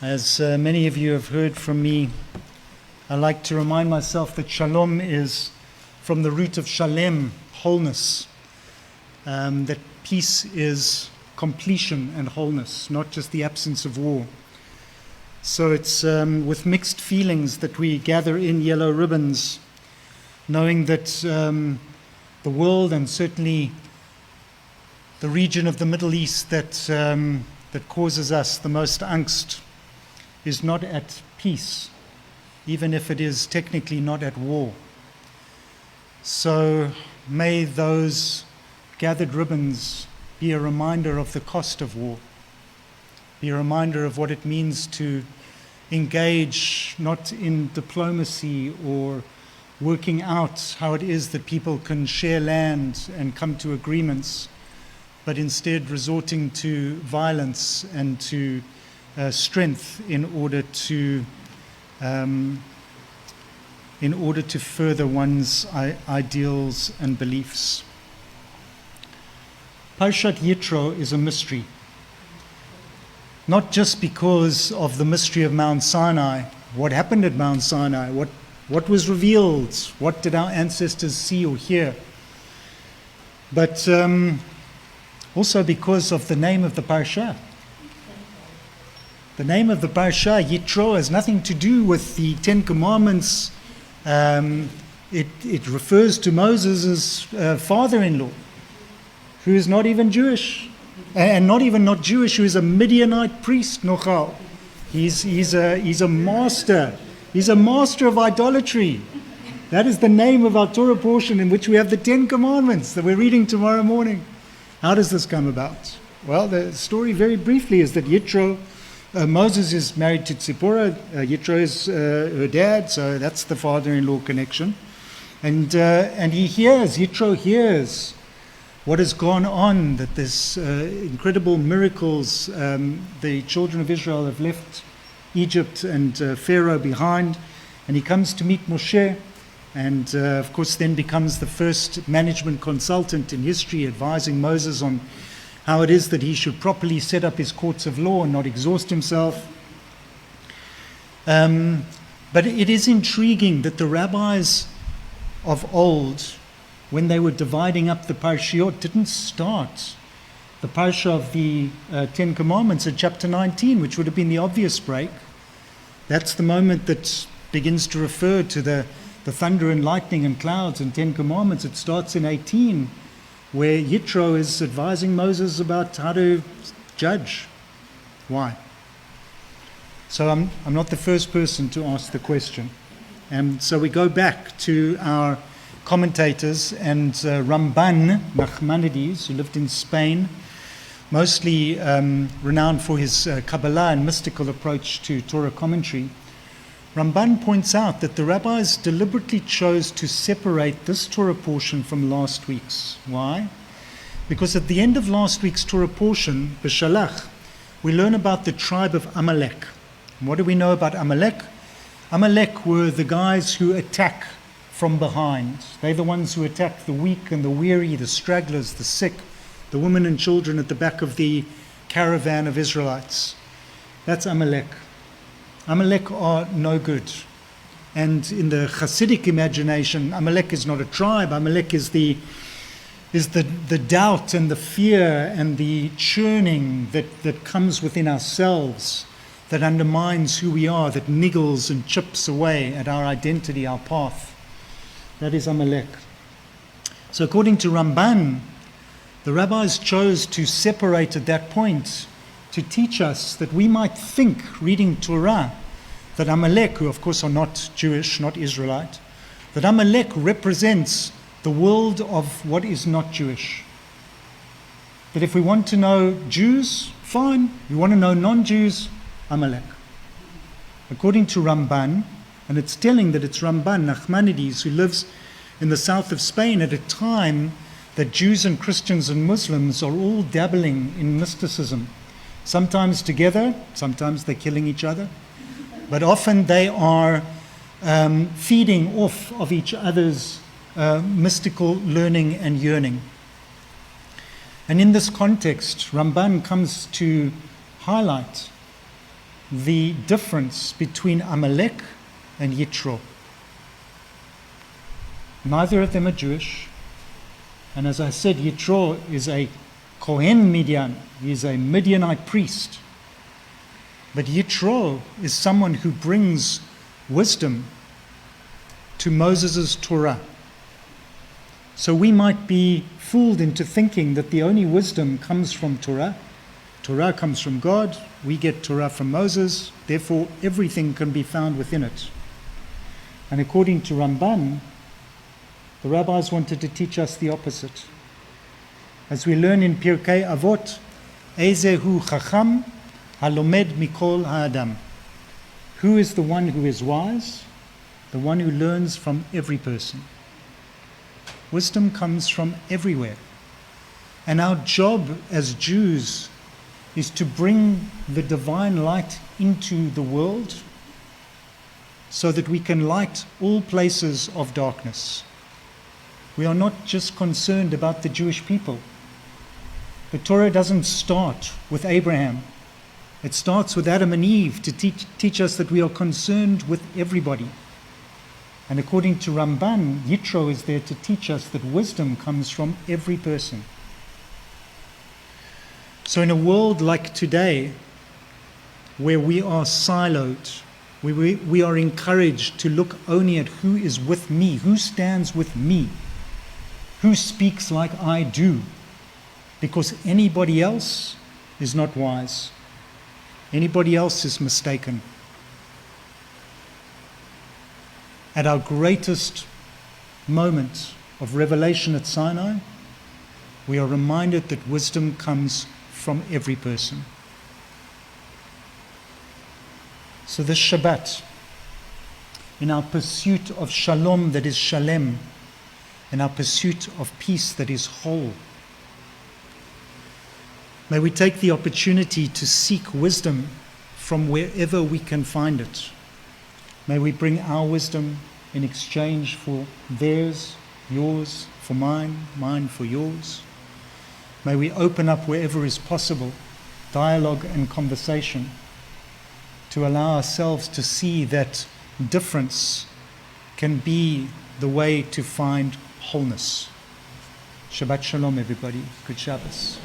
As many of you have heard from me, I like to remind myself that shalom is from the root of shalem, wholeness. That peace is completion and wholeness, not just the absence of war. So it's with mixed feelings that we gather in yellow ribbons, knowing that the world and certainly the region of the Middle East that causes us the most angst is not at peace, even if it is technically not at war. So may those gathered ribbons be a reminder of the cost of war, be a reminder of what it means to engage not in diplomacy or working out how it is that people can share land and come to agreements, but instead resorting to violence and to strength in order to further one's ideals and beliefs. Parshat Yitro is a mystery, not just because of the mystery of Mount Sinai, what happened at Mount Sinai, what was revealed, what did our ancestors see or hear, but also because of the name of the parsha. The name of the parsha, Yitro, has nothing to do with the Ten Commandments. It refers to Moses' father-in-law, who is not even Jewish, and not Jewish, who is a Midianite priest, Nochal. He's a master. He's a master of idolatry. That is the name of our Torah portion in which we have the Ten Commandments that we're reading tomorrow morning. How does this come about? Well, the story very briefly is that Yitro, Moses is married to Tzipporah. Yitro is her dad, so that's the father-in-law connection. And Yitro hears what has gone on, that there's incredible miracles. The children of Israel have left Egypt and Pharaoh behind, and he comes to meet Moshe, and of course then becomes the first management consultant in history, advising Moses on how it is that he should properly set up his courts of law and not exhaust himself. But it is intriguing that the rabbis of old, when they were dividing up the parshiot, didn't start the parsha of the Ten Commandments at chapter 19, which would have been the obvious break. That's the moment that begins to refer to the thunder and lightning and clouds and Ten Commandments. It starts in 18, where Yitro is advising Moses about how to judge. Why? So I'm not the first person to ask the question. And so we go back to our commentators, and Ramban Nachmanides, who lived in Spain, mostly renowned for his Kabbalah and mystical approach to Torah commentary. Ramban points out that the rabbis deliberately chose to separate this Torah portion from last week's. Why? Because at the end of last week's Torah portion, B'Shalach, we learn about the tribe of Amalek. And what do we know about Amalek? Amalek were the guys who attack from behind. They're the ones who attack the weak and the weary, the stragglers, the sick, the women and children at the back of the caravan of Israelites. That's Amalek. Amalek are no good. And in the Hasidic imagination, Amalek is not a tribe. Amalek is the doubt and the fear and the churning that comes within ourselves, that undermines who we are, that niggles and chips away at our identity, our path. That is Amalek. So according to Ramban, the rabbis chose to separate at that point to teach us that we might think, reading Torah, that Amalek, who of course are not Jewish, not Israelite, that Amalek represents the world of what is not Jewish. That if we want to know Jews, fine. We want to know non-Jews, Amalek. According to Ramban, and it's telling that it's Ramban Nachmanides, who lives in the south of Spain at a time that Jews and Christians and Muslims are all dabbling in mysticism. Sometimes together, sometimes they're killing each other, but often they are feeding off of each other's mystical learning and yearning. And in this context, Ramban comes to highlight the difference between Amalek and Yitro. Neither of them are Jewish. And as I said, Yitro is a Kohen Midian. He is a Midianite priest. But Yitro is someone who brings wisdom to Moses' Torah. So we might be fooled into thinking that the only wisdom comes from Torah. Torah comes from God. We get Torah from Moses. Therefore, everything can be found within it. And according to Ramban, the rabbis wanted to teach us the opposite. As we learn in Pirkei Avot, Ezehu Chacham Halomed Mikol Ha'adam. Who is the one who is wise? The one who learns from every person. Wisdom comes from everywhere. And our job as Jews is to bring the divine light into the world so that we can light all places of darkness. We are not just concerned about the Jewish people. The Torah doesn't start with Abraham. It starts with Adam and Eve to teach us that we are concerned with everybody. And according to Ramban, Yitro is there to teach us that wisdom comes from every person. So in a world like today, where we are siloed, we are encouraged to look only at who is with me, who stands with me, who speaks like I do, because anybody else is not wise. Anybody else is mistaken. At our greatest moment of revelation at Sinai, we are reminded that wisdom comes from every person. So this Shabbat, in our pursuit of shalom that is shalem, in our pursuit of peace that is whole, may we take the opportunity to seek wisdom from wherever we can find it. May we bring our wisdom in exchange for theirs, yours for mine, mine for yours. May we open up wherever is possible dialogue and conversation to allow ourselves to see that difference can be the way to find wholeness. Shabbat Shalom, everybody. Good Shabbos.